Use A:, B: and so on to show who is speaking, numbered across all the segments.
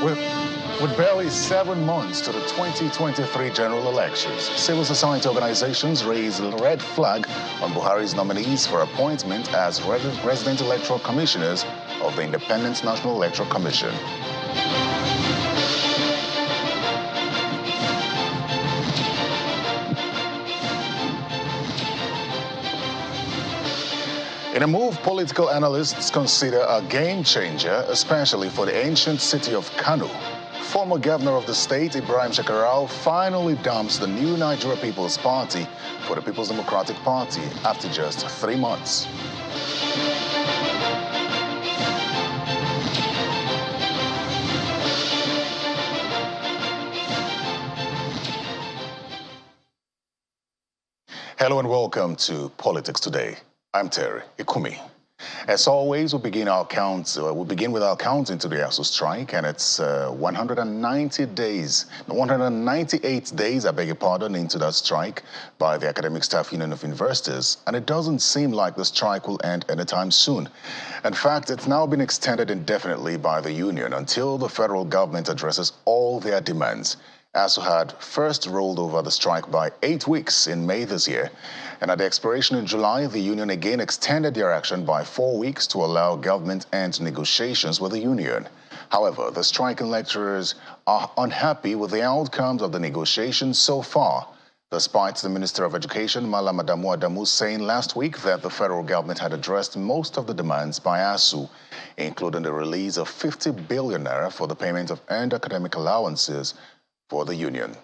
A: With, with barely 7 months to the 2023 general elections, civil society organizations raised a red flag on Buhari's nominees for appointment as resident electoral commissioners of the Independent National Electoral Commission. In a move political analysts consider a game changer, especially for the ancient city of Kano, former governor of the state, Ibrahim Shekarau, finally dumps the new Nigeria People's Party for the People's Democratic Party after just 3 months. Hello and welcome to Politics Today. I'm Terry Ikumi. As always, we begin with our count into the ASU strike, and it's 198 days, I beg your pardon, into that strike by the Academic Staff Union of Universities, and it doesn't seem like the strike will end anytime soon. In fact, it's now been extended indefinitely by the union until the federal government addresses all their demands. ASU had first rolled over the strike by 8 weeks in May this year, and at the expiration in July, the union again extended their action by 4 weeks to allow government-end negotiations with the union. However, the striking lecturers are unhappy with the outcomes of the negotiations so far, despite the Minister of Education, Malam Adamu, saying last week that the federal government had addressed most of the demands by ASU, including the release of 50 billion naira for the payment of earned academic allowances for the union.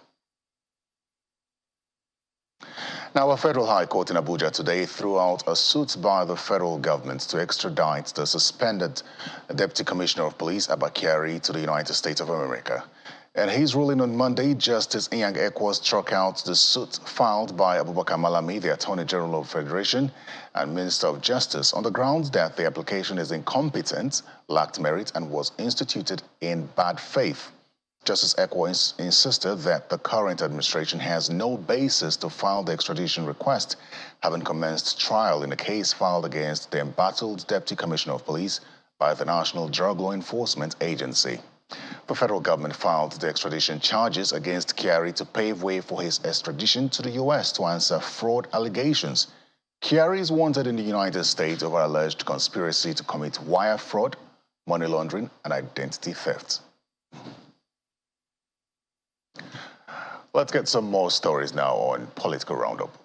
A: Now, a federal high court in Abuja today threw out a suit by the federal government to extradite the suspended Deputy Commissioner of Police, Abba Kyari, to the United States of America. In his ruling on Monday, Justice Inyang Ekwa struck out the suit filed by Abubakar Malami, the Attorney General of the Federation and Minister of Justice, on the grounds that the application is incompetent, lacked merit, and was instituted in bad faith. Justice Ekwa insisted that the current administration has no basis to file the extradition request, having commenced trial in a case filed against the embattled Deputy Commissioner of Police by the National Drug Law Enforcement Agency. The federal government filed the extradition charges against Kyari to pave way for his extradition to the U.S. to answer fraud allegations. Kyari is wanted in the United States over alleged conspiracy to commit wire fraud, money laundering, and identity theft. Let's get some more stories now on Political Roundup.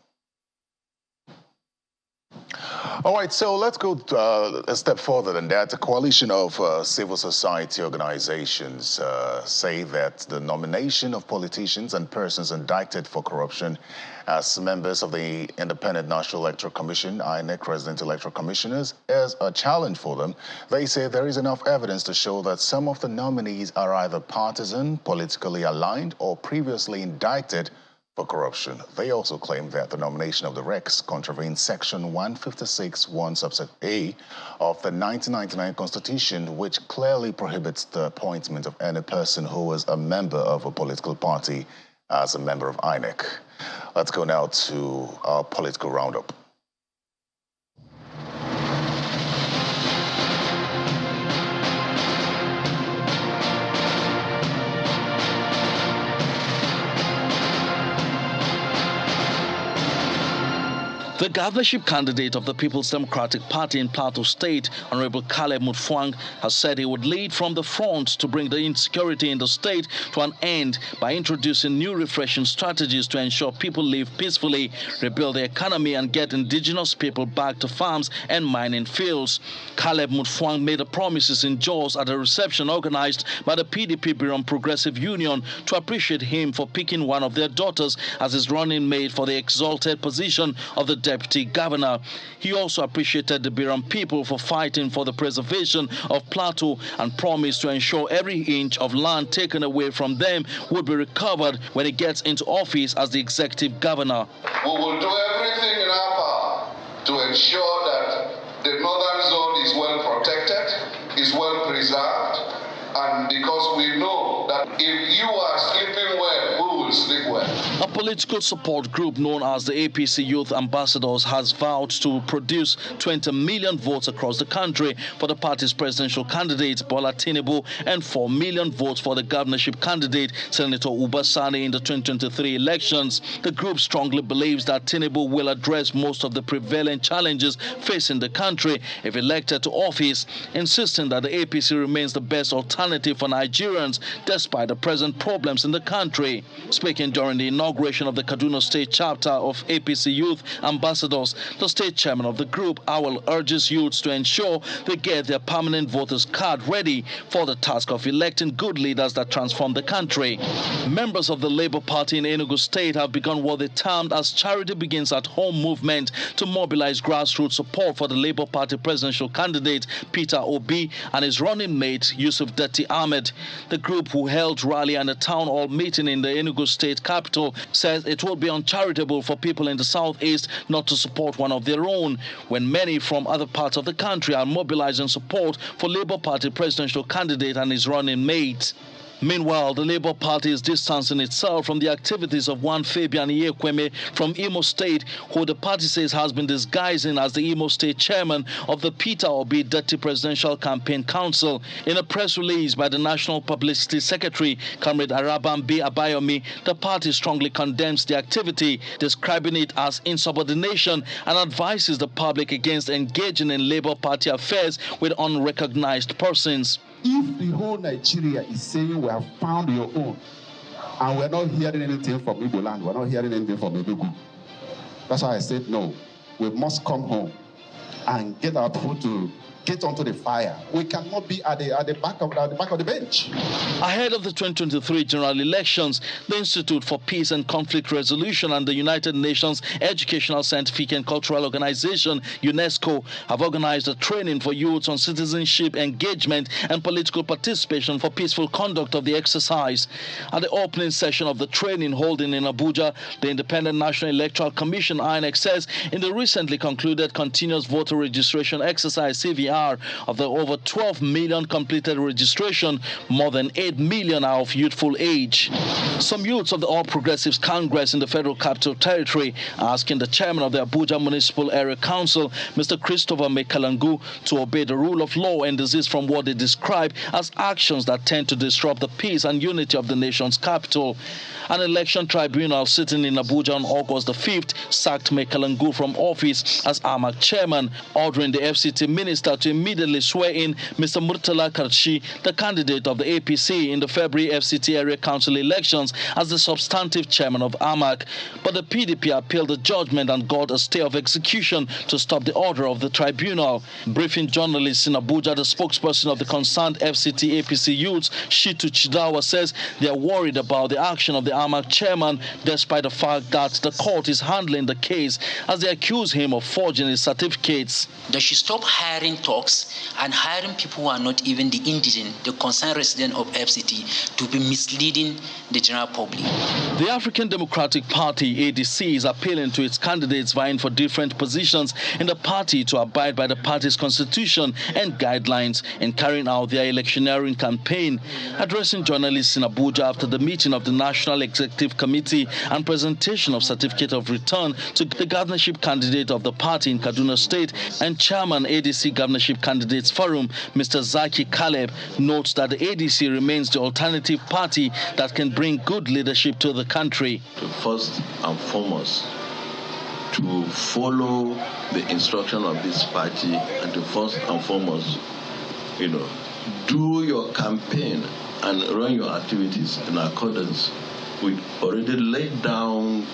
A: All right, so let's go a step further than that. A coalition of civil society organizations say that the nomination of politicians and persons indicted for corruption as members of the Independent National Electoral Commission, INEC resident electoral commissioners, is a challenge for them. They say there is enough evidence to show that some of the nominees are either partisan, politically aligned, or previously indicted for corruption. They also claim that the nomination of the Rex contravenes Section 156(1) subset A of the 1999 Constitution, which clearly prohibits the appointment of any person who is a member of a political party as a member of INEC. Let's go now to our Political Roundup.
B: The governorship candidate of the People's Democratic Party in Plateau State, Honorable Caleb Mutfwang, has said he would lead from the front to bring the insecurity in the state to an end by introducing new refreshing strategies to ensure people live peacefully, rebuild the economy, and get indigenous people back to farms and mining fields. Caleb Mutfwang made the promises in Jos at a reception organized by the PDP Biron Progressive Union to appreciate him for picking one of their daughters as his running mate for the exalted position of the Deputy Governor. He also appreciated the Biram people for fighting for the preservation of Plateau and promised to ensure every inch of land taken away from them would be recovered when he gets into office as the Executive Governor.
C: We will do everything in our power to ensure that the northern zone is well protected, is well preserved, and because we know that if you are sleeping well, we will sleep well.
B: A political support group known as the APC Youth Ambassadors has vowed to produce 20 million votes across the country for the party's presidential candidate, Bola Tinubu, and 4 million votes for the governorship candidate, Senator Uba Sani, in the 2023 elections. The group strongly believes that Tinubu will address most of the prevalent challenges facing the country if elected to office, insisting that the APC remains the best alternative for Nigerians despite the present problems in the country. Speaking during the inauguration of the Kaduna State chapter of APC Youth Ambassadors, the state chairman of the group, Awal, urges youths to ensure they get their permanent voters card ready for the task of electing good leaders that transform the country. Members of the Labour Party in Enugu State have begun what they termed as Charity Begins at Home movement to mobilize grassroots support for the Labour Party presidential candidate Peter Obi and his running mate Yusuf Datti Ahmed. The group, who held rally and a town hall meeting in the Enugu State capital, says it would be uncharitable for people in the southeast not to support one of their own when many from other parts of the country are mobilizing support for Labour Party presidential candidate and his running mate. Meanwhile, the Labour Party is distancing itself from the activities of one Fabian Iyekweme from Imo State, who the party says has been disguising as the Imo State chairman of the Peter Obi Datti Presidential Campaign Council. In a press release by the National Publicity Secretary, Comrade Arabambi Abayomi, the party strongly condemns the activity, describing it as insubordination, and advises the public against engaging in Labour Party affairs with unrecognized persons.
D: If the whole Nigeria is saying we have found your own, and we're not hearing anything from Igbo land, we're not hearing anything from Enugu, that's why I said no. We must come home and get our people to get onto the fire. We cannot be at the back of the bench.
B: Ahead of the 2023 general elections, the Institute for Peace and Conflict Resolution and the United Nations Educational, Scientific and Cultural Organization, UNESCO, have organized a training for youths on citizenship, engagement and political participation for peaceful conduct of the exercise. At the opening session of the training holding in Abuja, the Independent National Electoral Commission, INEC, says in the recently concluded continuous voter registration exercise, CVR, of the over 12 million completed registration, more than 8 million are of youthful age. Some youths of the All Progressives Congress in the Federal Capital Territory are asking the chairman of the Abuja Municipal Area Council, Mr. Christopher Mekalangu, to obey the rule of law and desist from what they describe as actions that tend to disrupt the peace and unity of the nation's capital. An election tribunal sitting in Abuja on August the 5th sacked Mekalangu from office as AMAC chairman, ordering the FCT minister to immediately swear in Mr. Murtala Karshi, the candidate of the APC in the February FCT area council elections, as the substantive chairman of AMAC. But the PDP appealed the judgment and got a stay of execution to stop the order of the tribunal. Briefing journalists in Abuja, the spokesperson of the concerned FCT APC youths, Shitu Chidawa, says they are worried about the action of the AMAC chairman, despite the fact that the court is handling the case, as they accuse him of forging his certificates.
E: They should stop hiring talks and hiring people who are not even the indigent, the concerned resident of FCT, to be misleading the general public.
B: The African Democratic Party, ADC, is appealing to its candidates vying for different positions in the party to abide by the party's constitution and guidelines in carrying out their electioneering campaign. Addressing journalists in Abuja after the meeting of the National Executive Committee and presentation of certificate of return to the governorship candidate of the party in Kaduna State and chairman ADC governorship candidates forum, Mr. Zaki Caleb, notes that the ADC remains the alternative party that can bring good leadership to the country.
F: First and foremost, to follow the instruction of this party and to first and foremost, do your campaign and run your activities in accordance with already laid down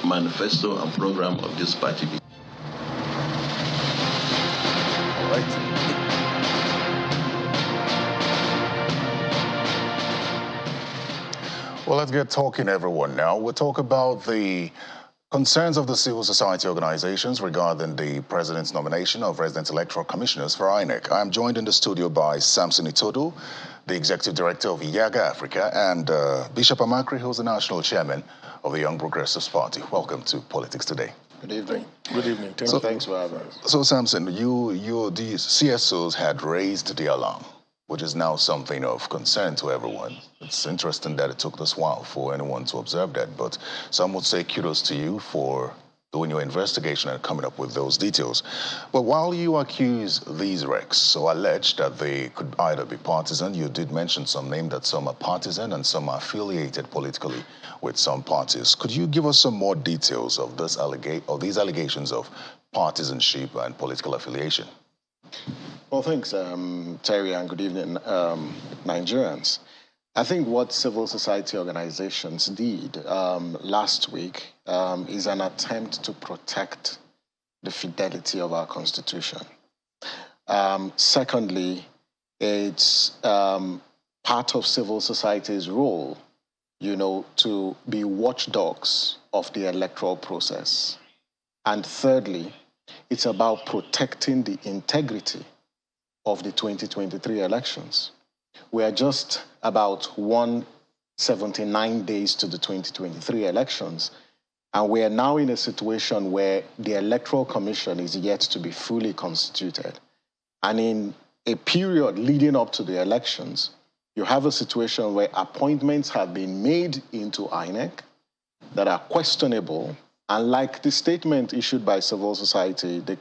F: manifesto and program of this party.
A: All right. Well, let's get talking, everyone, now. We'll talk about the concerns of the civil society organizations regarding the president's nomination of resident electoral commissioners for INEC. I'm joined in the studio by Samson Itodu, the executive director of Yaga Africa, and Bishop Amakri, who's the national chairman of the Young Progressives Party. Welcome to Politics Today.
G: Good evening. Good evening. Thanks for having us.
A: So, Samson, the CSOs had raised the alarm which is now something of concern to everyone. It's interesting that it took this while for anyone to observe that, but some would say kudos to you for doing your investigation and coming up with those details. But while you accuse these wrecks or allege that they could either be partisan, you did mention some name that some are partisan and some are affiliated politically with some parties. Could you give us some more details of these allegations of partisanship and political affiliation?
G: Well, thanks, Terry, and good evening, Nigerians. I think what civil society organizations did last week is an attempt to protect the fidelity of our Constitution. Secondly, it's part of civil society's role, to be watchdogs of the electoral process. And thirdly, it's about protecting the integrity of the 2023 elections. We are just about 179 days to the 2023 elections, and we are now in a situation where the Electoral Commission is yet to be fully constituted. And in a period leading up to the elections, you have a situation where appointments have been made into INEC that are questionable, and like the statement issued by civil society, the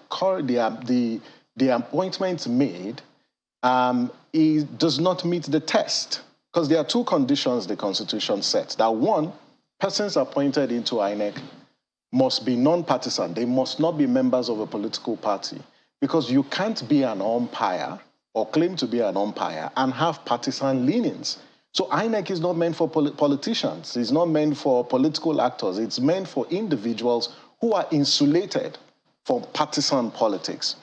G: appointments made does not meet the test, because there are two conditions the Constitution sets. That one, persons appointed into INEC must be non-partisan. They must not be members of a political party, because you can't be an umpire or claim to be an umpire and have partisan leanings. So INEC is not meant for politicians. It's not meant for political actors. It's meant for individuals who are insulated from partisan politics.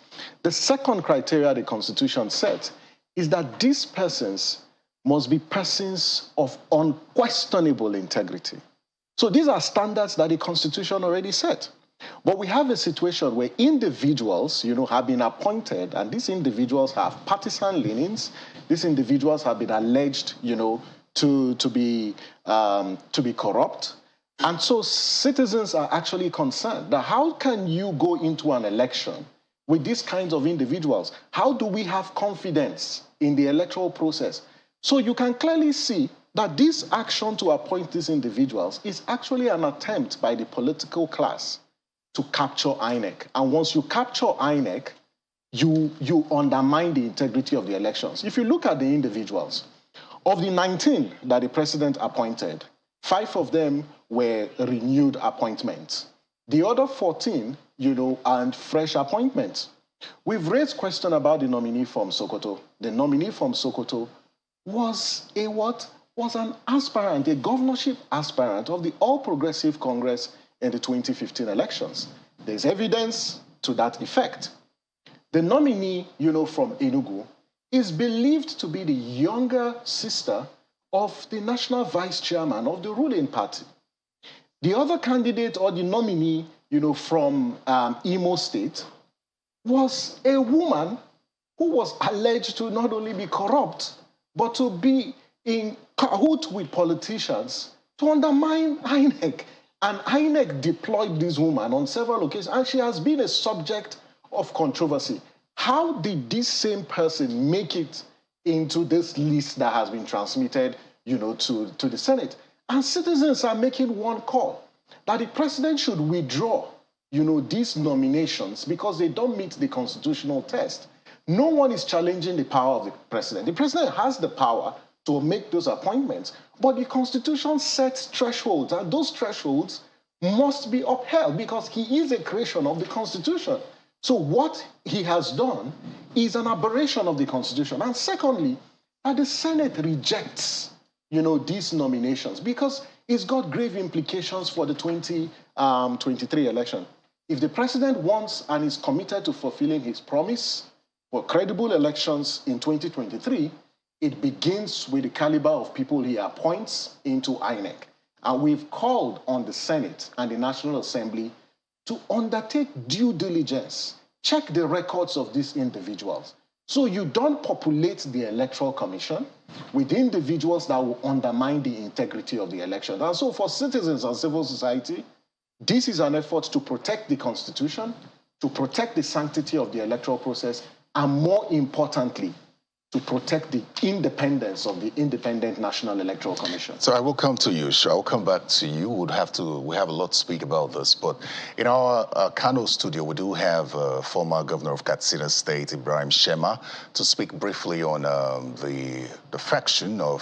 G: The second criteria the Constitution sets is that these persons must be persons of unquestionable integrity. So these are standards that the Constitution already set. But we have a situation where individuals, have been appointed, and these individuals have partisan leanings. These individuals have been alleged, to be corrupt. And so citizens are actually concerned that how can you go into an election with these kinds of individuals? How do we have confidence in the electoral process? So you can clearly see that this action to appoint these individuals is actually an attempt by the political class to capture INEC. And once you capture INEC, you undermine the integrity of the elections. If you look at the individuals, of the 19 that the president appointed, 5 of them were renewed appointments. The other 14, and fresh appointments. We've raised question about the nominee from Sokoto. The nominee from Sokoto was an aspirant, a governorship aspirant of the All Progressive Congress in the 2015 elections. There's evidence to that effect. The nominee, from Enugu is believed to be the younger sister of the national vice chairman of the ruling party. The other candidate or the nominee, from Imo State was a woman who was alleged to not only be corrupt, but to be in cahoot with politicians to undermine INEC. And INEC deployed this woman on several occasions, and she has been a subject of controversy. How did this same person make it into this list that has been transmitted, to the Senate? And citizens are making one call, that the president should withdraw, these nominations because they don't meet the constitutional test. No one is challenging the power of the president. The president has the power to make those appointments, but the Constitution sets thresholds, and those thresholds must be upheld because he is a creation of the Constitution. So what he has done is an aberration of the Constitution. And secondly, that the Senate rejects, these nominations because it's got grave implications for the 2023 election. If the president wants and is committed to fulfilling his promise for credible elections in 2023, it begins with the caliber of people he appoints into INEC. And we've called on the Senate and the National Assembly to undertake due diligence, check the records of these individuals. So you don't populate the Electoral Commission with individuals that will undermine the integrity of the election. And so for citizens and civil society, this is an effort to protect the Constitution, to protect the sanctity of the electoral process, and more importantly, to protect the independence of the Independent National Electoral Commission.
A: So I will come to you, I will come back to you. We have a lot to speak about this, but in our Kano studio, we do have former governor of Katsina State, Ibrahim Shema, to speak briefly on the defection of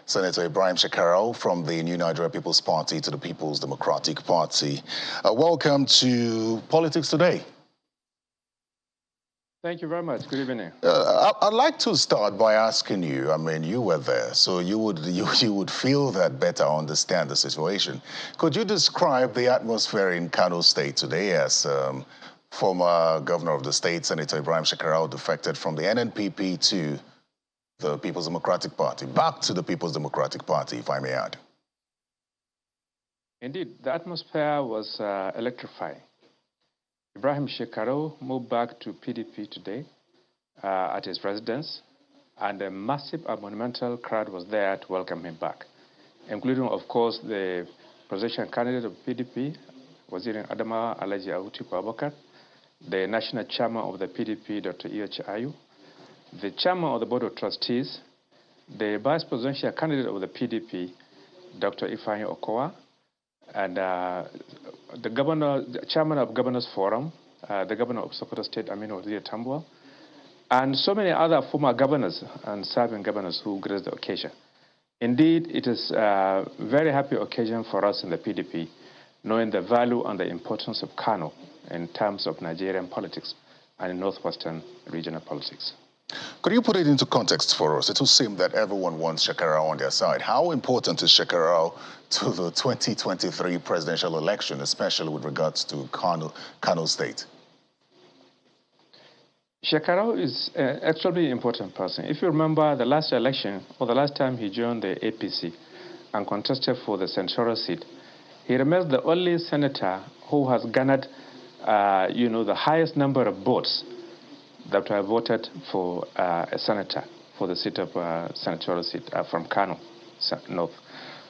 A: Senator Ibrahim Shekarau from the New Nigeria People's Party to the People's Democratic Party. Welcome to Politics Today.
H: Thank you very much. Good evening.
A: I'd like to start by asking you, I mean, you were there, so you would feel that better understand the situation. Could you describe the atmosphere in Kano State today as former governor of the state, Senator Ibrahim Shekarau, defected from the NNPP to the People's Democratic Party, back to the People's Democratic Party, if I may add?
H: Indeed, the atmosphere was electrifying. Ibrahim Shekarau moved back to PDP today at his residence, and a massive and monumental crowd was there to welcome him back, including, of course, the presidential candidate of PDP, Waziri Adama Alhaji Atiku Abubakar, the national chairman of the PDP, Dr. Iyochi Ayu, the chairman of the board of trustees, the vice presidential candidate of the PDP, Dr. Ifeanyi Okowa, and the chairman of Governors Forum, the governor of Sokoto State, Aminu Waziri Tambuwal, and so many other former governors and serving governors who graced the occasion. Indeed, it is a very happy occasion for us in the PDP, knowing the value and the importance of Kano in terms of Nigerian politics and in northwestern regional politics.
A: Could you put it into context for us? It will seem that everyone wants Shekarau on their side. How important is Shekarau to the 2023 presidential election, especially with regards to Kano State?
H: Shekarau is an extremely important person. If you remember the last election, or the last time he joined the APC and contested for the senatorial seat, he remains the only senator who has garnered, the highest number of votes that were voted for a senator for the seat of senatorial seat from Kano North.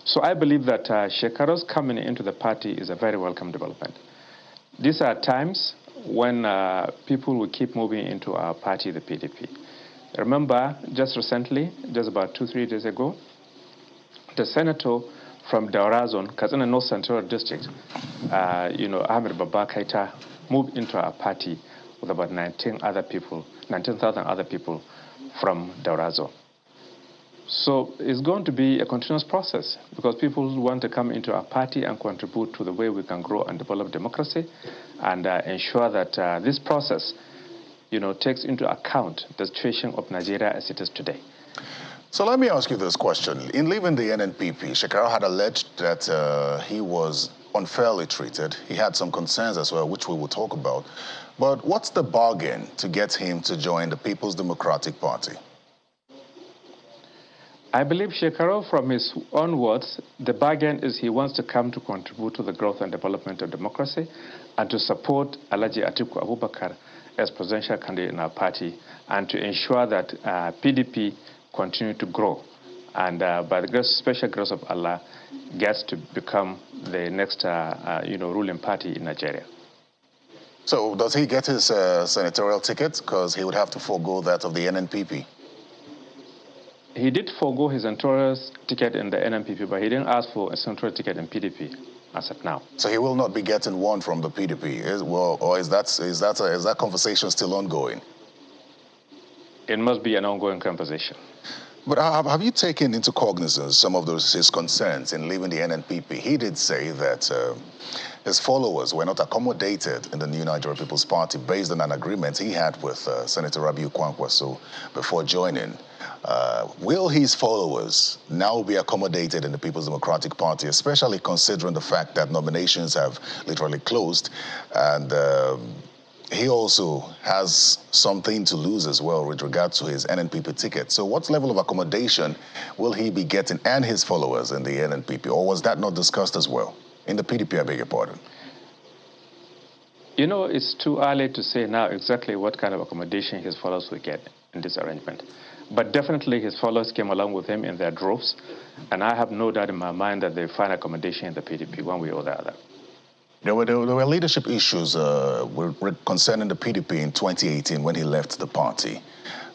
H: So I believe that Shekarau's coming into the party is a very welcome development. These are times when people will keep moving into our party, the PDP. Remember, just recently, just about 2-3 days ago, the senator from Daura Zone, Katsina North Central District, Ahmed Baba Kaita, moved into our party with about 19,000 other people from Daura Zone. So it's going to be a continuous process because people want to come into our party and contribute to the way we can grow and develop democracy and ensure that this process, takes into account the situation of Nigeria as it is today.
A: So let me ask you this question. In leaving the NNPP, Shekarau had alleged that he was unfairly treated. He had some concerns as well, which we will talk about. But what's the bargain to get him to join the People's Democratic Party?
H: I believe Shekarau, from his own words, the bargain is he wants to come to contribute to the growth and development of democracy and to support Alhaji Atiku Abubakar as presidential candidate in our party and to ensure that PDP continue to grow and by the special grace of Allah gets to become the next ruling party in Nigeria.
A: So does he get his senatorial ticket? Because he would have to forego that of the NNPP.
H: He did forego his senatorial ticket in the NNPP, but he didn't ask for a senatorial ticket in PDP as of now.
A: So he will not be getting one from the PDP, is that conversation still ongoing?
H: It must be an ongoing conversation.
A: But have you taken into cognizance some of his concerns in leaving the NNPP? He did say that his followers were not accommodated in the New Nigeria People's Party based on an agreement he had with Senator Rabiu Kwankwaso before joining. Will his followers now be accommodated in the People's Democratic Party, especially considering the fact that nominations have literally closed and he also has something to lose as well with regard to his NNPP ticket. So what level of accommodation will he be getting and his followers in the NNPP? Or was that not discussed as well? In the PDP, I beg your pardon.
H: It's too early to say now exactly what kind of accommodation his followers will get in this arrangement. But definitely his followers came along with him in their droves. And I have no doubt in my mind that they find accommodation in the PDP one way or the other.
A: There were leadership issues concerning the PDP in 2018 when he left the party.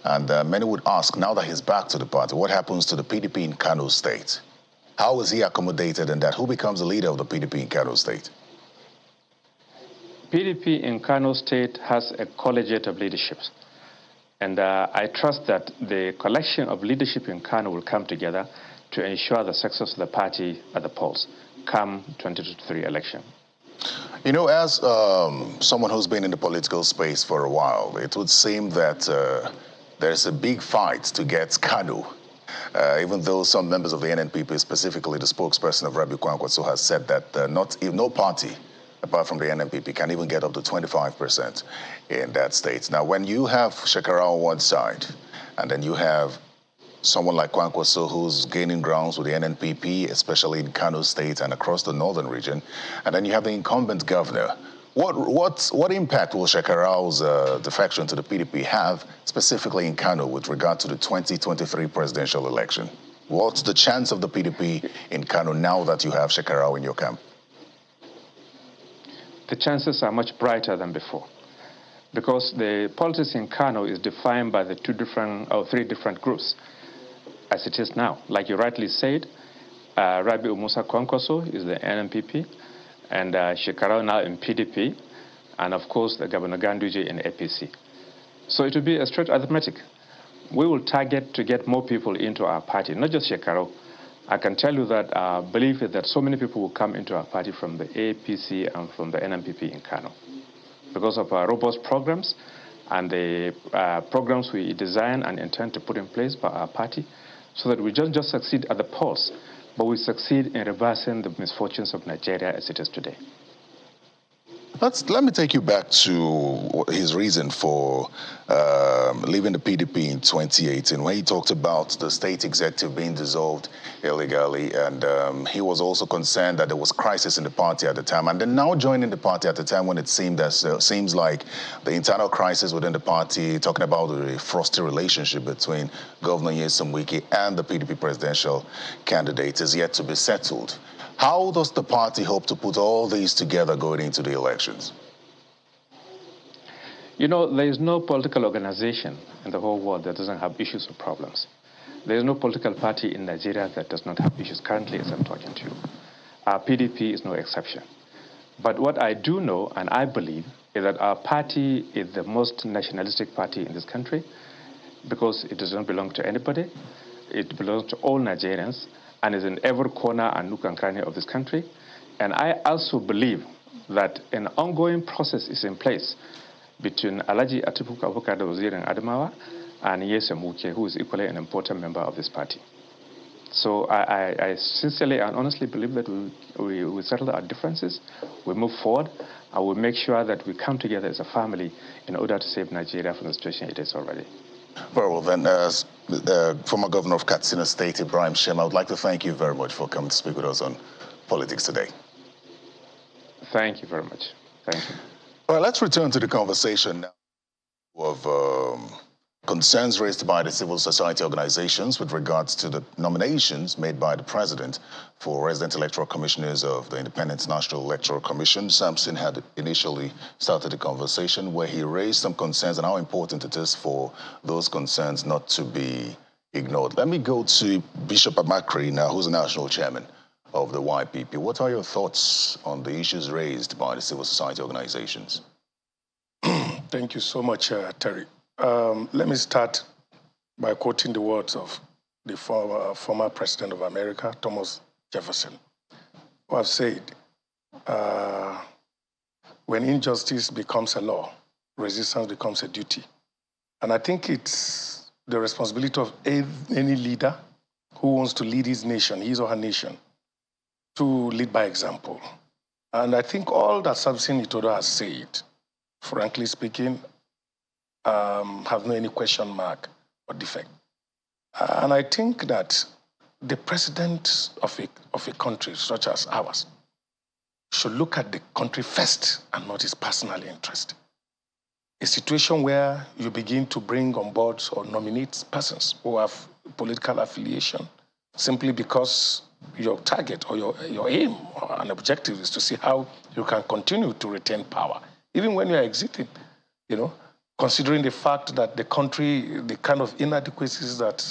A: And many would ask, now that he's back to the party, what happens to the PDP in Kano State? How is he accommodated in that? Who becomes the leader of the PDP in Kano State?
H: PDP in Kano State has a collegiate of leadership. And I trust that the collection of leadership in Kano will come together to ensure the success of the party at the polls come 2023 election.
A: You know, as someone who's been in the political space for a while, it would seem that there's a big fight to get Kano. Even though some members of the NNPP, specifically the spokesperson of Rabiu Kwankwaso, has said that no party, apart from the NNPP, can even get up to 25% in that state. Now, when you have Shekarau on one side, and then you have someone like Kwankwaso who's gaining grounds with the NNPP, especially in Kano State and across the northern region, and then you have the incumbent governor, what impact will Shekarau's defection to the PDP have, specifically in Kano, with regard to the 2023 presidential election? What's the chance of the PDP in Kano now that you have Shekarau in your camp?
H: The chances are much brighter than before, because the politics in Kano is defined by the three different groups, as it is now. Like you rightly said, Rabiu Musa Kwankwaso is the NNPP, and Shekarau now in PDP, and of course the Governor Ganduje in APC. So it will be a straight arithmetic. We will target to get more people into our party, not just Shekarau. I can tell you that our belief is that so many people will come into our party from the APC and from the NNPP in Kano because of our robust programs and the programs we design and intend to put in place by our party, so that we don't just succeed at the polls, but we succeed in reversing the misfortunes of Nigeria as it is today.
A: Let me take you back to his reason for leaving the PDP in 2018, when he talked about the state executive being dissolved illegally, and he was also concerned that there was crisis in the party at the time, and then now joining the party at the time when it seems like the internal crisis within the party, talking about the frosty relationship between Governor Nyesom Wike and the PDP presidential candidate, is yet to be settled. How does the party hope to put all these together going into the elections?
H: You know, there is no political organization in the whole world that doesn't have issues or problems. There is no political party in Nigeria that does not have issues currently as I'm talking to you. Our PDP is no exception. But what I do know and I believe is that our party is the most nationalistic party in this country, because it does not belong to anybody. It belongs to all Nigerians, and is in every corner and nook and cranny of this country. And I also believe that an ongoing process is in place between Alhaji Atiku Abubakar, the Wazir in Adamawa, and Nyesom Wike, who is equally an important member of this party. So I sincerely and honestly believe that we settle our differences, we move forward, and we make sure that we come together as a family in order to save Nigeria from the situation it is already.
A: Very well, then, as former governor of Katsina State, Ibrahim Shem, I would like to thank you very much for coming to speak with us on politics today.
H: Thank you very much. Thank you.
A: All right, let's return to the conversation now of concerns raised by the civil society organizations with regards to the nominations made by the president for resident electoral commissioners of the Independent National Electoral Commission. Samson had initially started the conversation where he raised some concerns and how important it is for those concerns not to be ignored. Let me go to Bishop Amakri now, who's the national chairman of the YPP. What are your thoughts on the issues raised by the civil society organizations?
I: Thank you so much, Terry. Let me start by quoting the words of the former president of America, Thomas Jefferson, who have said, when injustice becomes a law, resistance becomes a duty. And I think it's the responsibility of any leader who wants to lead his nation, his or her nation, to lead by example. And I think all that Samson Itodo has said, frankly speaking, have no any question mark or defect. And I think that the president of a country such as ours should look at the country first and not his personal interest. A situation where you begin to bring on board or nominate persons who have political affiliation simply because your target or your aim or an objective is to see how you can continue to retain power, even when you are exiting, considering the fact that the country, the kind of inadequacies that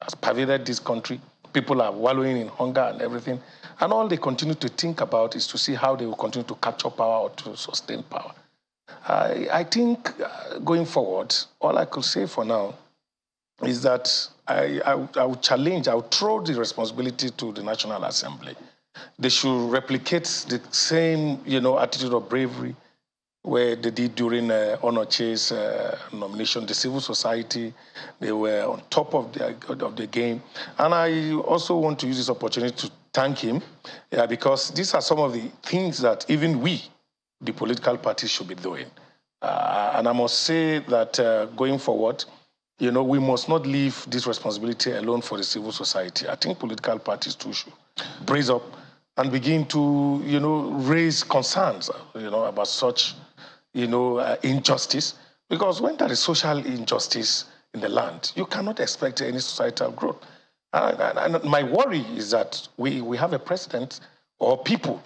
I: has pervaded this country, people are wallowing in hunger and everything, and all they continue to think about is to see how they will continue to capture power or to sustain power. I think going forward, all I could say for now is that I would challenge, I would throw the responsibility to the National Assembly. They should replicate the same, attitude of bravery where they did during Onoche's nomination. The civil society, they were on top of the game. And I also want to use this opportunity to thank him because these are some of the things that even we, the political parties, should be doing. And I must say that going forward, we must not leave this responsibility alone for the civil society. I think political parties too should brace up and begin to, raise concerns, about such, injustice. Because when there is social injustice in the land, you cannot expect any societal growth. And my worry is that we have a president or people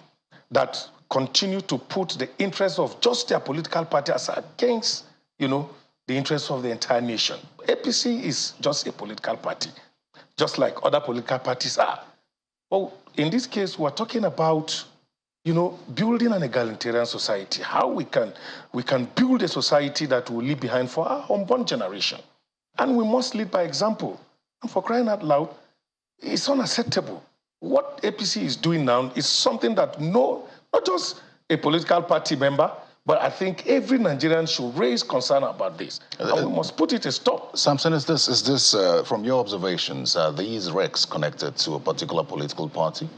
I: that continue to put the interests of just their political party as against, the interests of the entire nation. APC is just a political party, just like other political parties are. Well, in this case, we're talking about, building an egalitarian society, how we can build a society that will leave behind for our unborn generation. And we must lead by example. And for crying out loud, it's unacceptable. What APC is doing now is something that not just a political party member, but I think every Nigerian should raise concern about this. And we must put it a stop.
A: Samson, is this from your observations, are these wrecks connected to a particular political party?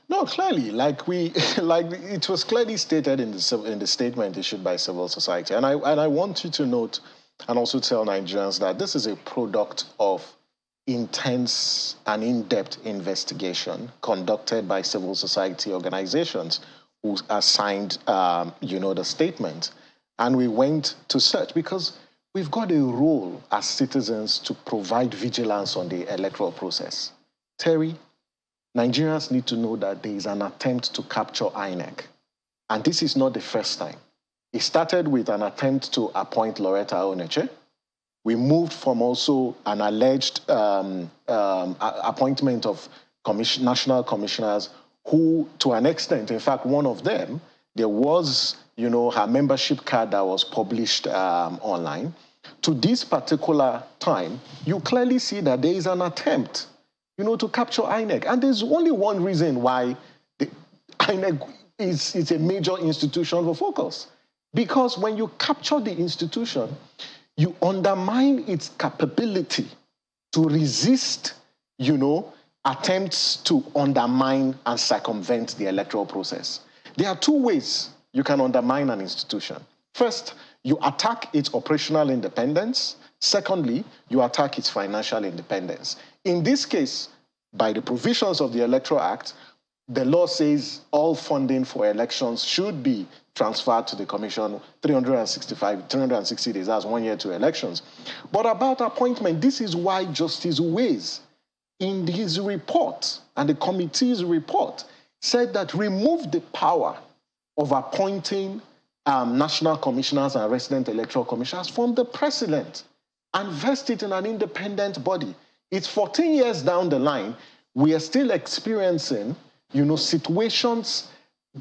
G: No, clearly, like it was clearly stated in the statement issued by civil society. And I want you to note and also tell Nigerians that this is a product of intense and in-depth investigation conducted by civil society organizations who assigned, the statement. And we went to search because we've got a role as citizens to provide vigilance on the electoral process. Terry, Nigerians need to know that there is an attempt to capture INEC. And this is not the first time. It started with an attempt to appoint Loretta Oneche. We moved from also an alleged appointment of national commissioners who, to an extent, in fact, one of them, there was, her membership card that was published online. To this particular time, you clearly see that there is an attempt, to capture INEC. And there's only one reason why the INEC is a major institution for focus. Because when you capture the institution, you undermine its capability to resist, attempts to undermine and circumvent the electoral process. There are two ways you can undermine an institution. First, you attack its operational independence. Secondly, you attack its financial independence. In this case, by the provisions of the Electoral Act, the law says all funding for elections should be transferred to the Commission 360 days, that's 1 year to elections. But about appointment, this is why Justice Ways, in his report and the committee's report, said that remove the power of appointing national commissioners and resident electoral commissioners from the president and vest it in an independent body. It's 14 years down the line, we are still experiencing, situations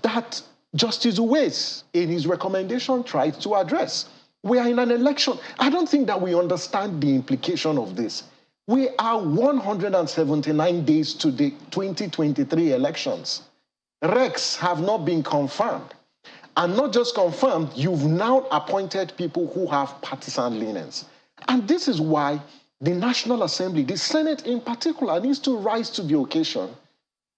G: that Justice Ways, in his recommendation, tried to address. We are in an election. I don't think that we understand the implication of this. We are 179 days to the 2023 elections. Recs have not been confirmed. And not just confirmed, you've now appointed people who have partisan leanings. And this is why the National Assembly, the Senate in particular, needs to rise to the occasion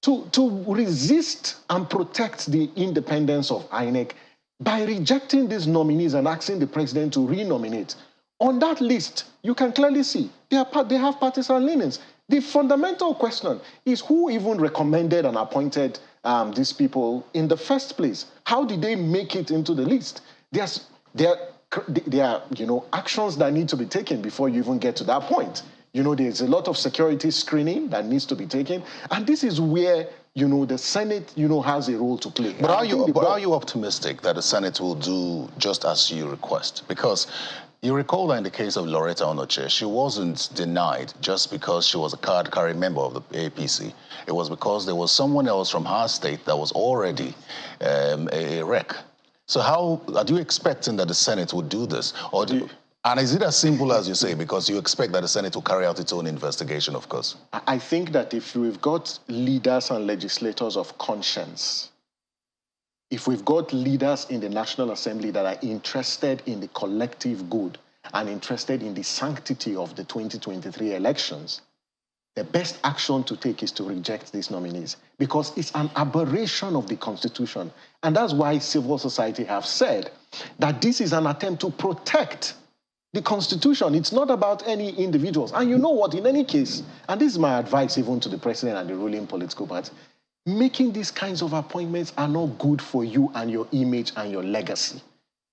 G: to resist and protect the independence of INEC by rejecting these nominees and asking the president to renominate. On that list, you can clearly see they have partisan leanings. The fundamental question is who even recommended and appointed these people in the first place? How did they make it into the list? There are actions that need to be taken before you even get to that point. There's a lot of security screening that needs to be taken. And this is where, the Senate, has a role to play.
A: But are you optimistic that the Senate will do just as you request? Because you recall that in the case of Loretta Onoche, she wasn't denied just because she was a card-carrying member of the APC. It was because there was someone else from her state that was already a rec. So how are you expecting that the Senate would do this? And is it as simple as you say, because you expect that the Senate will carry out its own investigation, of course?
G: I think that if we've got leaders and legislators of conscience, if we've got leaders in the National Assembly that are interested in the collective good and interested in the sanctity of the 2023 elections, the best action to take is to reject these nominees, because it's an aberration of the Constitution. And that's why civil society have said that this is an attempt to protect the Constitution. It's not about any individuals. And you know what, in any case, and this is my advice even to the president and the ruling political party, making these kinds of appointments are not good for you and your image and your legacy.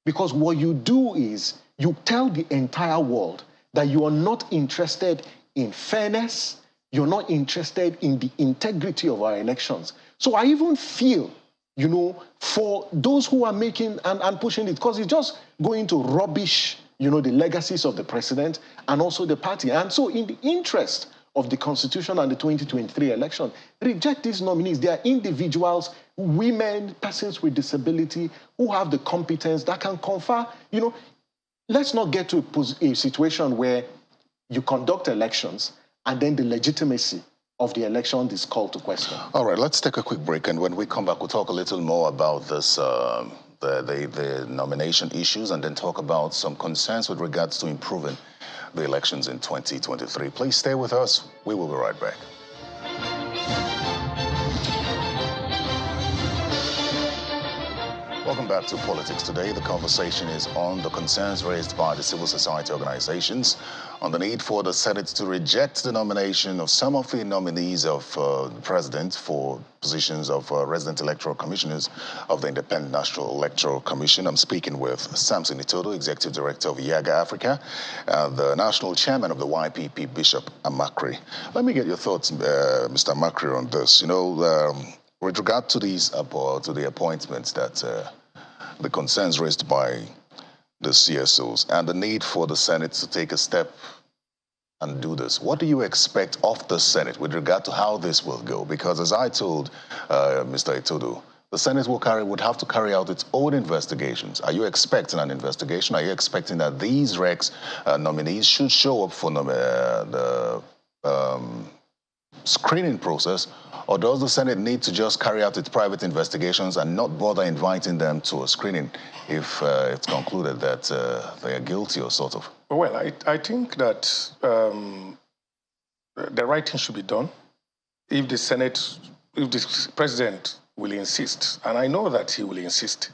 G: Because what you do is you tell the entire world that you are not interested in fairness, you're not interested in the integrity of our elections. So I even feel, for those who are making and pushing it, because it's just going to rubbish, the legacies of the president and also the party. And so in the interest of the Constitution and the 2023 election, reject these nominees. They are individuals, women, persons with disability, who have the competence that can confer, let's not get to a situation where you conduct elections and then the legitimacy of the election is called to question.
A: All right, let's take a quick break, and when we come back, we'll talk a little more about this, the nomination issues, and then talk about some concerns with regards to improving the elections in 2023. Please stay with us. We will be right back. Welcome back to Politics Today. The conversation is on the concerns raised by the civil society organizations on the need for the Senate to reject the nomination of some of the nominees of the president for positions of resident electoral commissioners of the Independent National Electoral Commission. I'm speaking with Samson Itodo, Executive Director of YAGA Africa, and the National Chairman of the YPP, Bishop Amakri. Let me get your thoughts, Mr. Amakri, on this. With regard to these to the appointments that the concerns raised by the CSOs and the need for the Senate to take a step and do this, what do you expect of the Senate with regard to how this will go? Because as I told Mr. Itodo, the Senate would have to carry out its own investigations. Are you expecting an investigation? Are you expecting that these Rex nominees should show up for the screening process, or does the Senate need to just carry out its private investigations and not bother inviting them to a screening if it's concluded that they are guilty or sort of?
I: Well, I think that the right thing should be done if the president will insist, and I know that he will insist,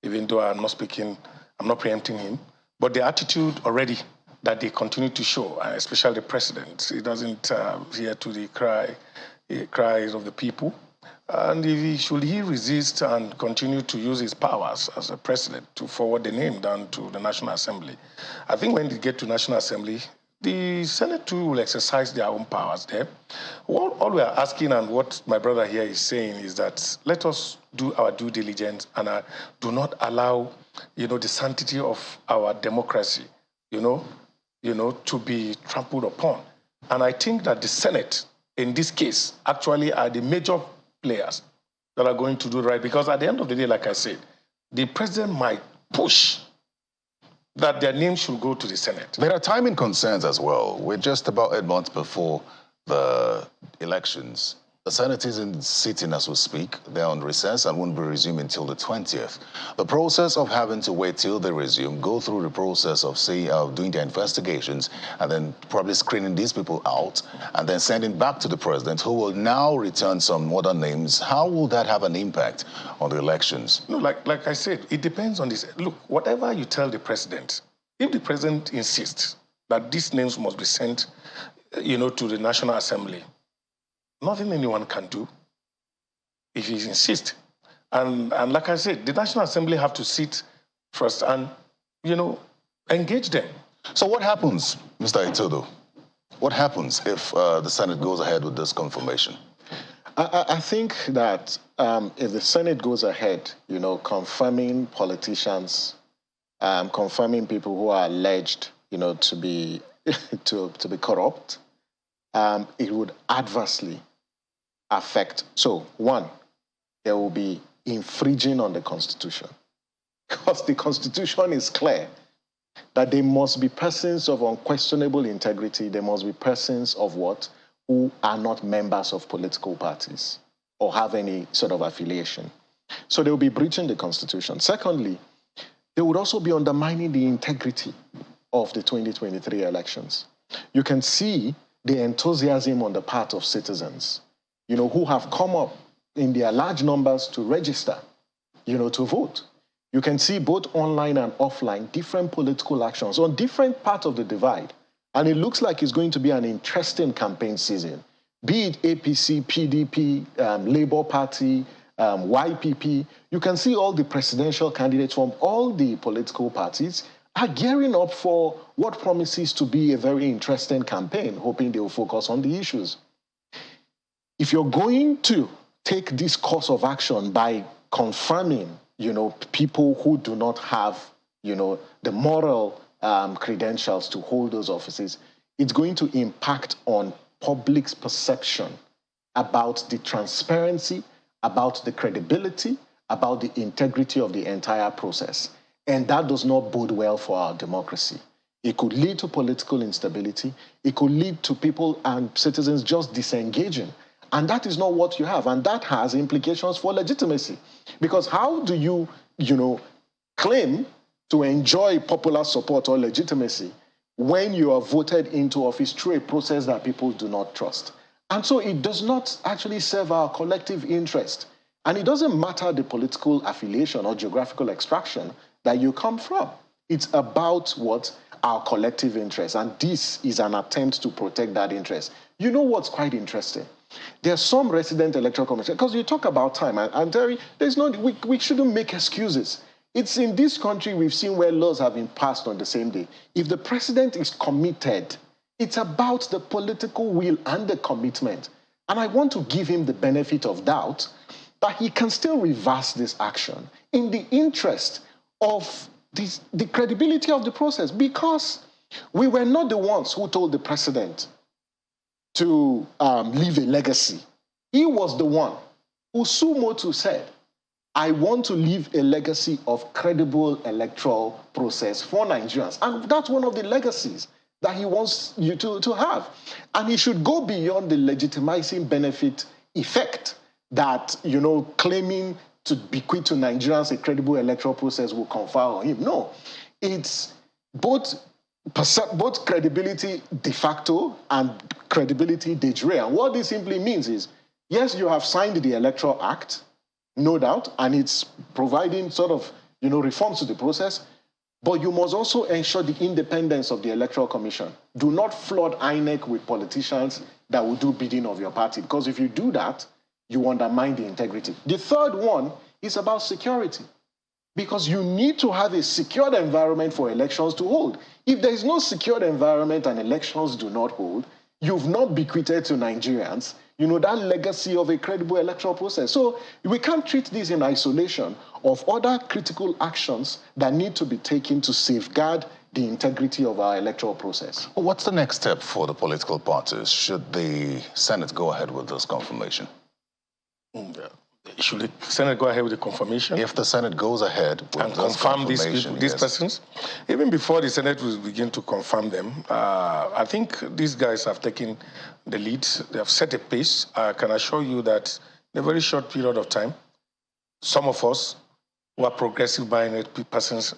I: even though I'm not preempting him, but the attitude already that they continue to show, especially the president, he doesn't hear to the cries of the people. And should he resist and continue to use his powers as a president to forward the name down to the National Assembly, I think when they get to National Assembly, the Senate too will exercise their own powers there. All we are asking, and what my brother here is saying, is that let us do our due diligence and do not allow, the sanctity of our democracy, to be trampled upon. And I think that the Senate, in this case, actually are the major players that are going to do right. Because at the end of the day, like I said, the president might push that their name should go to the Senate.
A: There are timing concerns as well. We're just about 8 months before the elections. The Senate isn't sitting as we speak. They're on recess and won't be resuming until the 20th. The process of having to wait till they resume, go through the process of, doing their investigations and then probably screening these people out and then sending back to the president, who will now return some other names. How will that have an impact on the elections?
I: No, like I said, it depends on this. Look, whatever you tell the president, if the president insists that these names must be sent, to the National Assembly, nothing anyone can do if he insists. And like I said, the National Assembly have to sit first and, engage them.
A: So what happens, Mr. Itodo? What happens if the Senate goes ahead with this confirmation?
G: I think that if the Senate goes ahead, confirming politicians, confirming people who are alleged, to be to be corrupt, it would adversely affect. So, one, there will be infringing on the Constitution, because the Constitution is clear that they must be persons of unquestionable integrity. They must be persons of who are not members of political parties or have any sort of affiliation. So they will be breaching the Constitution. Secondly, they would also be undermining the integrity of the 2023 elections. You can see the enthusiasm on the part of citizens, who have come up in their large numbers to register, to vote. You can see both online and offline different political actions on different parts of the divide. And it looks like it's going to be an interesting campaign season. Be it APC, PDP, Labour Party, YPP, you can see all the presidential candidates from all the political parties are gearing up for what promises to be a very interesting campaign, hoping they will focus on the issues. If you're going to take this course of action by confirming, people who do not have, the moral credentials to hold those offices, it's going to impact on public's perception about the transparency, about the credibility, about the integrity of the entire process. And that does not bode well for our democracy. It could lead to political instability. It could lead to people and citizens just disengaging. And that is not what you have. And that has implications for legitimacy. Because how do you, claim to enjoy popular support or legitimacy when you are voted into office through a process that people do not trust? And so it does not actually serve our collective interest. And it doesn't matter the political affiliation or geographical extraction that you come from. It's about our collective interest. And this is an attempt to protect that interest. You know what's quite interesting? There's some resident electoral commission, because you talk about time, and Terry, we shouldn't make excuses. It's in this country we've seen where laws have been passed on the same day. If the president is committed, it's about the political will and the commitment. And I want to give him the benefit of doubt that he can still reverse this action in the interest of the credibility of the process, because we were not the ones who told the president to leave a legacy. He was the one who sumo motu said, I want to leave a legacy of credible electoral process for Nigerians. And that's one of the legacies that he wants you to have. And he should go beyond the legitimizing benefit effect that, claiming to bequeath to Nigerians a credible electoral process will confer on him. No, it's both credibility de facto and credibility de jure. And what this simply means is, yes, you have signed the Electoral Act, no doubt, and it's providing sort of, reforms to the process, but you must also ensure the independence of the Electoral Commission. Do not flood INEC with politicians that will do bidding of your party, because if you do that, you undermine the integrity. The third one is about security, because you need to have a secured environment for elections to hold. If there is no secured environment and elections do not hold, you've not bequeathed to Nigerians, that legacy of a credible electoral process. So we can't treat this in isolation of other critical actions that need to be taken to safeguard the integrity of our electoral process.
A: What's the next step for the political parties? Should the Senate go ahead with this confirmation?
I: Should the Senate go ahead with the confirmation?
A: If the Senate goes ahead with
I: and confirm these persons, even before the Senate will begin to confirm them, I think these guys have taken the lead. They have set a pace. I can assure you that in a very short period of time, some of us who are progressive-minded persons,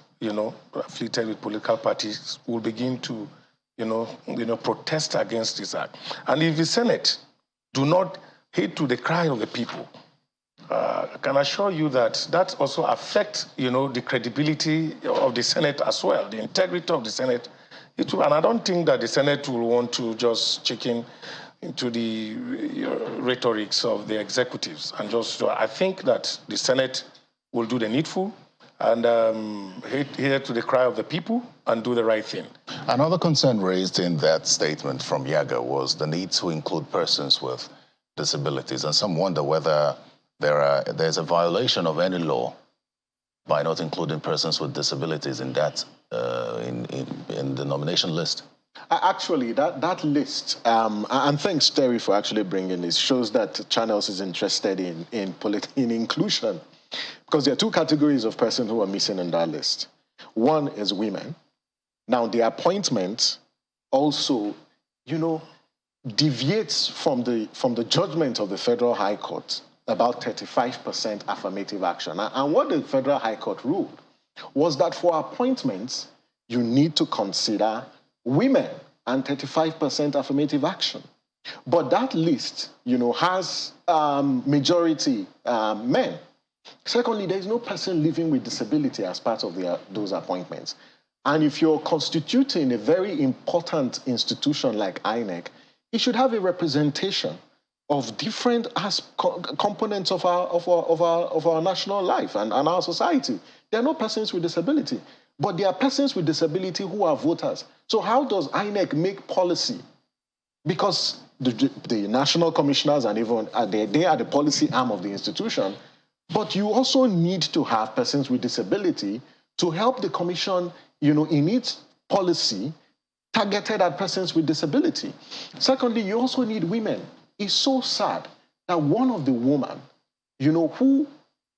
I: affiliated with political parties, will begin to, protest against this act. And if the Senate do not heed to the cry of the people, I can assure you that that also affects, the credibility of the Senate as well, the integrity of the Senate. And I don't think that the Senate will want to just chicken into the rhetorics of the executives. I think that the Senate will do the needful and hear to the cry of the people and do the right thing.
A: Another concern raised in that statement from Yaga was the need to include persons with disabilities, and some wonder whether there's a violation of any law by not including persons with disabilities in that in the nomination list.
G: Actually, that list, and thanks, Terry, for actually bringing this, shows that Channels is interested in inclusion, because there are two categories of persons who are missing in that list. One is women. Now, the appointment also, deviates from the judgment of the Federal High Court about 35% affirmative action. And what the Federal High Court ruled was that for appointments, you need to consider women and 35% affirmative action. But that list, has majority men. Secondly, there is no person living with disability as part of those appointments. And if you're constituting a very important institution like INEC, it should have a representation of different components of our national life and our society. There are no persons with disability, but there are persons with disability who are voters. So how does INEC make policy? Because the national commissioners and even they are the policy arm of the institution, but you also need to have persons with disability to help the commission, in its policy targeted at persons with disability. Secondly, you also need women. It's so sad that one of the women, who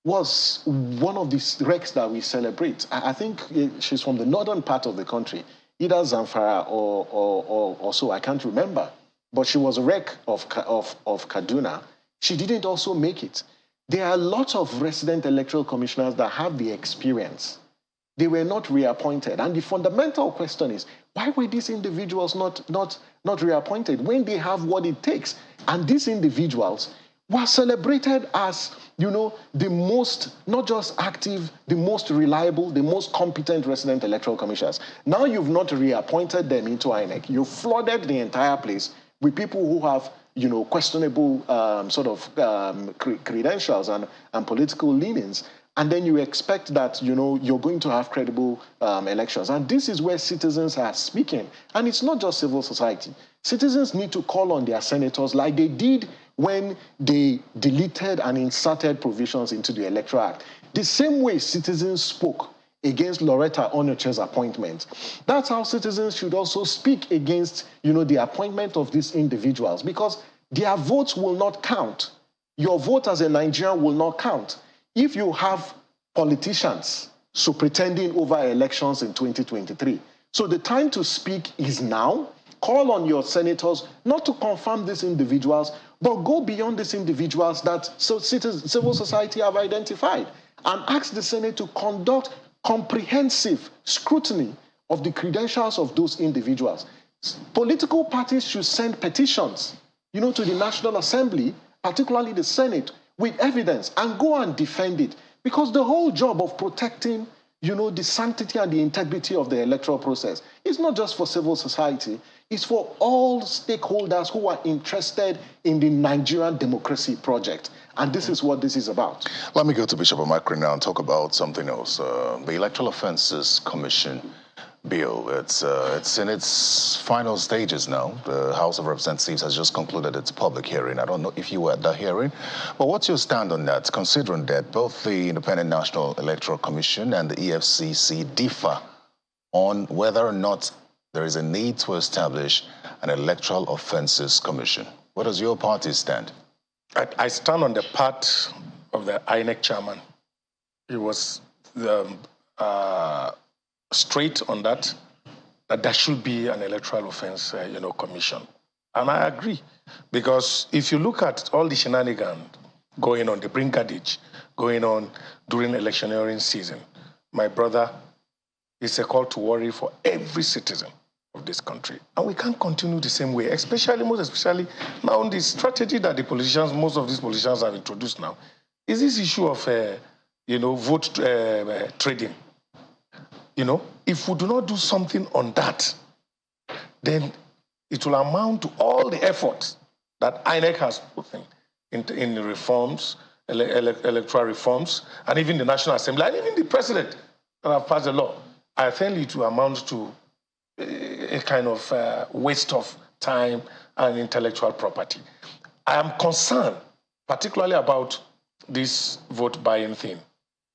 G: was one of these wrecks that we celebrate, I think she's from the northern part of the country, either Zamfara or so, I can't remember. But she was a wreck of Kaduna. She didn't also make it. There are lots of resident electoral commissioners that have the experience. They were not reappointed. And the fundamental question is, why were these individuals not reappointed when they have what it takes? And these individuals were celebrated as, the most, not just active, the most reliable, the most competent resident electoral commissioners. Now you've not reappointed them into INEC. You've flooded the entire place with people who have, questionable credentials and political leanings. And then you expect that, you're going to have credible elections. And this is where citizens are speaking. And it's not just civil society. Citizens need to call on their senators like they did when they deleted and inserted provisions into the Electoral Act. The same way citizens spoke against Loretta Onyeche's appointment. That's how citizens should also speak against, the appointment of these individuals, because their votes will not count. Your vote as a Nigerian will not count. If you have politicians pretending over elections in 2023, so the time to speak is now. Call on your senators not to confirm these individuals, but go beyond these individuals that civil society have identified and ask the Senate to conduct comprehensive scrutiny of the credentials of those individuals. Political parties should send petitions, to the National Assembly, particularly the Senate, with evidence and go and defend it. Because the whole job of protecting, the sanctity and the integrity of the electoral process is not just for civil society, it's for all stakeholders who are interested in the Nigerian democracy project. And this is what this is about.
A: Let me go to Bishop Omakri now and talk about something else. The Electoral Offences Commission bill. It's in its final stages now. The House of Representatives has just concluded its public hearing. I don't know if you were at that hearing, but what's your stand on that, considering that both the Independent National Electoral Commission and the EFCC differ on whether or not there is a need to establish an Electoral Offences Commission? Where does your party stand?
I: I stand on the part of the INEC chairman. He was straight on that there should be an electoral offense, commission. And I agree, because if you look at all the shenanigans going on, the brigadage going on during electioneering season, my brother, it's a call to worry for every citizen of this country. And we can't continue the same way, most especially now the strategy that most of these politicians have introduced now, is this issue of, vote trading. If we do not do something on that, then it will amount to all the efforts that INEC has put in reforms, electoral reforms, and even the National Assembly, and even the President that have passed the law. I think it will amount to a kind of waste of time and intellectual property. I am concerned, particularly about this vote buying thing.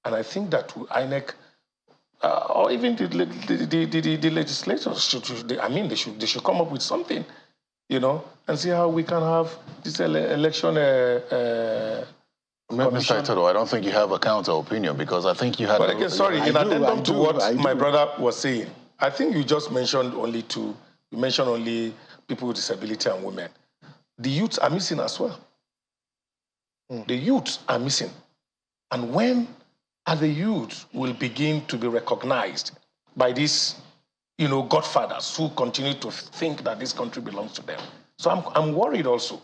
I: And I think that INEC, or even the legislators they should come up with something, and see how we can have this election
A: Mr. Italo, I don't think you have a counter opinion, because I think you had...
I: But again, sorry, in addendum to what my brother was saying, I think you just mentioned only people with disability and women. The youths are missing as well. The youths are missing. And when are the youths will begin to be recognized by these, godfathers who continue to think that this country belongs to them? So I'm worried also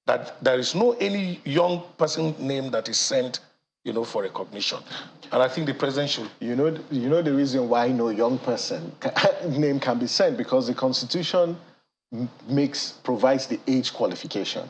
I: that there is no any young person name that is sent, for recognition. And I think the president should...
G: You know the reason why no young person name can be sent? Because the Constitution provides the age qualification.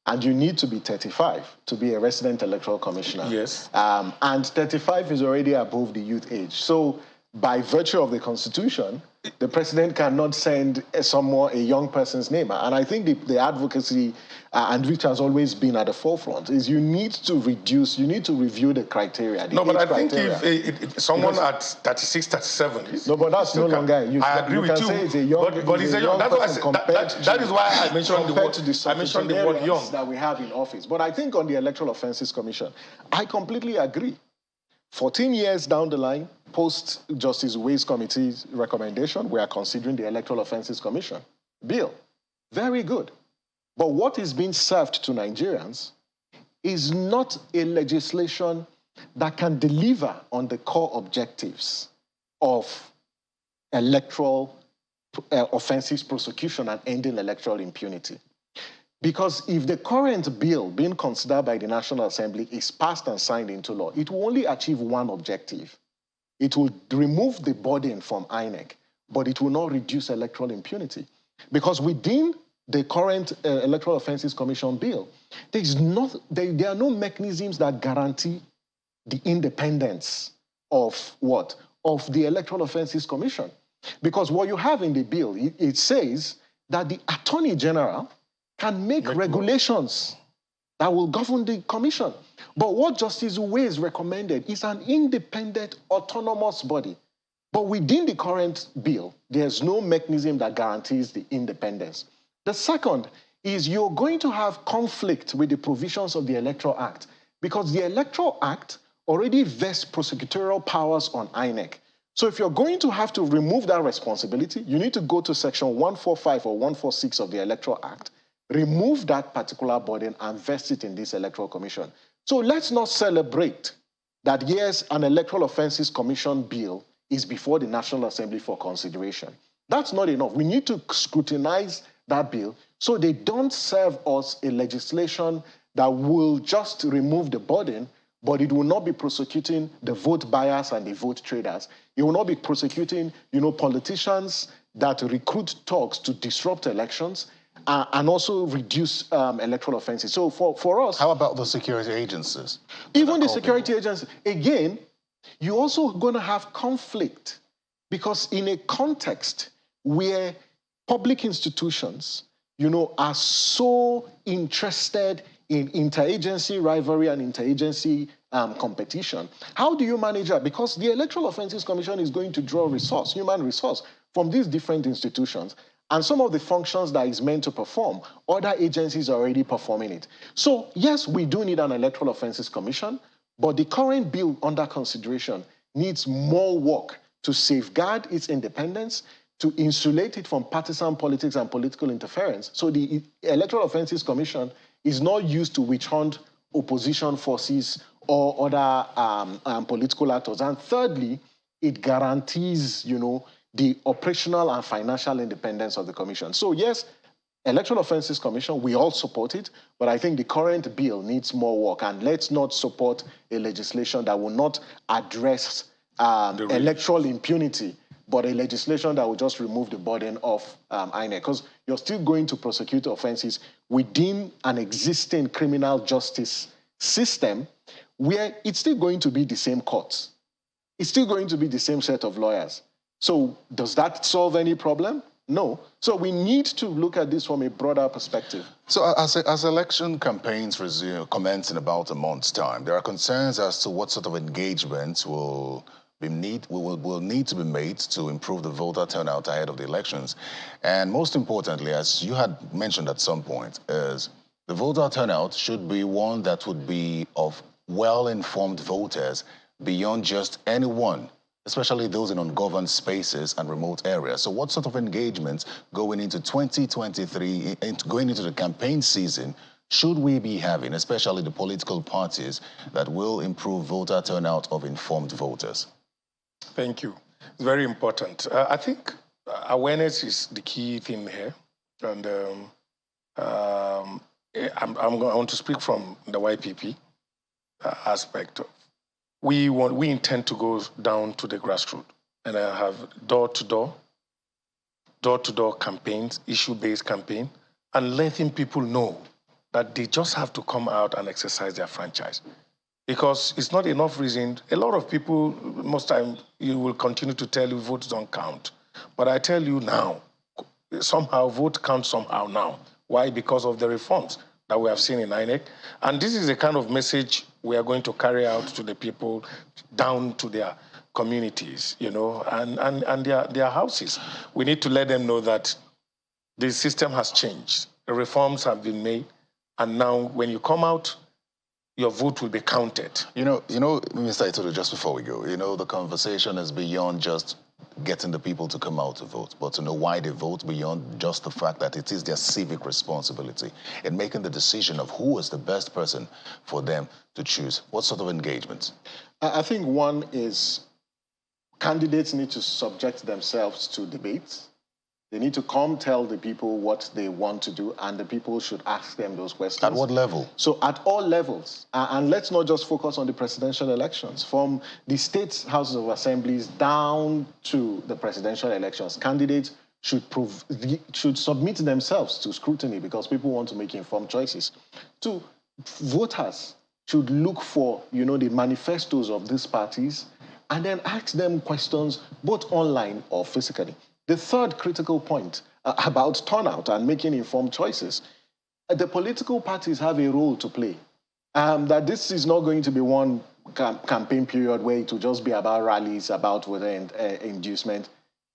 G: And you need to be 35 to be a resident electoral commissioner.
I: Yes.
G: And 35 is already above the youth age. So by virtue of the Constitution, the president cannot send a young person's name. And I think the advocacy, and which has always been at the forefront, is you need to review the criteria.
I: No, but I think if someone at 36, 37...
G: No, but that's no longer youth.
I: I agree with you.
G: Say it's a young,
I: but he's a young person. That is why I mentioned the word young
G: that we have in office. But I think on the Electoral Offences Commission, I completely agree. 14 years down the line, post Justice Uwe's committee's recommendation, we are considering the Electoral Offences Commission bill. Very good. But what is being served to Nigerians is not a legislation that can deliver on the core objectives of electoral offences prosecution and ending electoral impunity. Because if the current bill being considered by the National Assembly is passed and signed into law, it will only achieve one objective. It will remove the burden from INEC, but it will not reduce electoral impunity. Because within the current Electoral Offences Commission bill, there are no mechanisms that guarantee the independence of what? Of the Electoral Offences Commission. Because what you have in the bill, it says that the Attorney General can make regulations that will govern the commission. But what Justice Uwe has recommended is an independent, autonomous body. But within the current bill, there's no mechanism that guarantees the independence. The second is you're going to have conflict with the provisions of the Electoral Act, because the Electoral Act already vests prosecutorial powers on INEC. So if you're going to have to remove that responsibility, you need to go to section 145 or 146 of the Electoral Act, remove that particular burden and vest it in this Electoral Commission. So let's not celebrate that, yes, an Electoral Offences Commission bill is before the National Assembly for consideration. That's not enough. We need to scrutinize that bill so they don't serve us a legislation that will just remove the burden, but it will not be prosecuting the vote buyers and the vote traders. It will not be prosecuting, politicians that recruit thugs to disrupt elections, and also reduce electoral offenses. So for us...
A: How about the security agencies?
G: Even the security agencies, again, you're also going to have conflict, because in a context where public institutions, are so interested in interagency rivalry and interagency competition, how do you manage that? Because the Electoral Offences Commission is going to draw human resource from these different institutions. And some of the functions that is meant to perform, other agencies are already performing it. So, yes, we do need an Electoral Offences Commission, but the current bill under consideration needs more work to safeguard its independence, to insulate it from partisan politics and political interference. So the Electoral Offences Commission is not used to witch hunt opposition forces or other political actors. And thirdly, it guarantees, the operational and financial independence of the commission. So yes, Electoral Offences Commission, we all support it, but I think the current bill needs more work, and let's not support a legislation that will not address electoral impunity, but a legislation that will just remove the burden of INEC, because you're still going to prosecute offenses within an existing criminal justice system where it's still going to be the same courts. It's still going to be the same set of lawyers. So does that solve any problem? No. So we need to look at this from a broader perspective.
A: So as election campaigns commence in about a month's time, there are concerns as to what sort of engagements will need to be made to improve the voter turnout ahead of the elections. And most importantly, as you had mentioned at some point, is the voter turnout should be one that would be of well-informed voters beyond just anyone, especially those in ungoverned spaces and remote areas. So what sort of engagements going into 2023, going into the campaign season, should we be having, especially the political parties, that will improve voter turnout of informed voters?
I: Thank you. It's very important. I think awareness is the key thing here. And I want to speak from the YPP aspect. We intend to go down to the grassroots and have door-to-door campaigns, issue-based campaign, and letting people know that they just have to come out and exercise their franchise. Because it's not enough reason. A lot of people, most time, you will continue to tell you votes don't count. But I tell you now, somehow vote counts somehow now. Why? Because of the reforms that we have seen in INEC. And this is the kind of message we are going to carry out to the people down to their communities, you know, and their houses. We need to let them know that the system has changed. The reforms have been made. And now when you come out, your vote will be counted.
A: You know, Mr. Itodo, just before we go, the conversation is beyond just getting the people to come out to vote, but to know why they vote beyond just the fact that it is their civic responsibility in making the decision of who is the best person for them to choose. What sort of engagements?
G: I think one is candidates need to subject themselves to debates. They need to come tell the people what they want to do, and the people should ask them those questions.
A: At what level?
G: So at all levels. And let's not just focus on the presidential elections. From the state houses of assemblies down to the presidential elections, candidates should submit themselves to scrutiny because people want to make informed choices. Two, voters should look for, the manifestos of these parties and then ask them questions both online or physically. The third critical point about turnout and making informed choices, the political parties have a role to play. That this is not going to be one campaign period where it will just be about rallies, about voter inducement.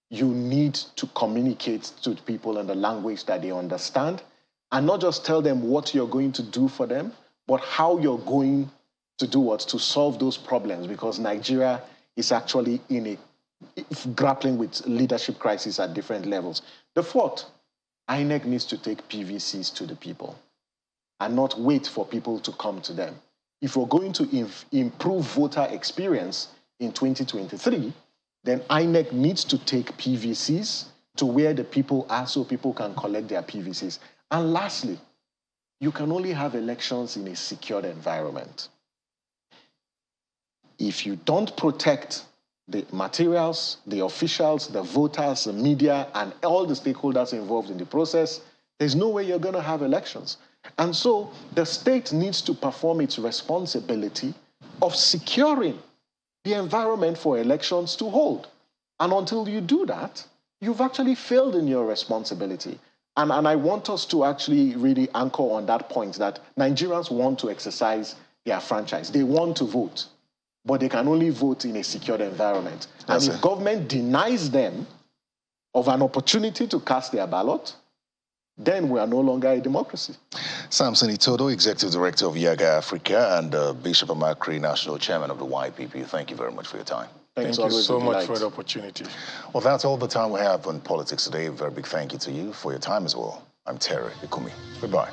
G: You need to communicate to people in the language that they understand and not just tell them what you're going to do for them, but how you're going to do what to solve those problems, because Nigeria is actually grappling with leadership crisis at different levels. The fourth, INEC needs to take PVCs to the people and not wait for people to come to them. If we're going to improve voter experience in 2023, then INEC needs to take PVCs to where the people are so people can collect their PVCs. And lastly, you can only have elections in a secured environment. If you don't protect the materials, the officials, the voters, the media, and all the stakeholders involved in the process, there's no way you're going to have elections. And so the state needs to perform its responsibility of securing the environment for elections to hold. And until you do that, you've actually failed in your responsibility. And I want us to actually really anchor on that point that Nigerians want to exercise their franchise. They want to vote, but they can only vote in a secured environment. And if government denies them of an opportunity to cast their ballot, then we are no longer a democracy.
A: Samson Itodo, Executive Director of Yaga Africa, and Bishop Amakri, National Chairman of the YPP. Thank you very much for your time.
I: Thank you so much for the opportunity.
A: Well, that's all the time we have on Politics Today. A very big thank you to you for your time as well. I'm Terry Ikumi. Goodbye.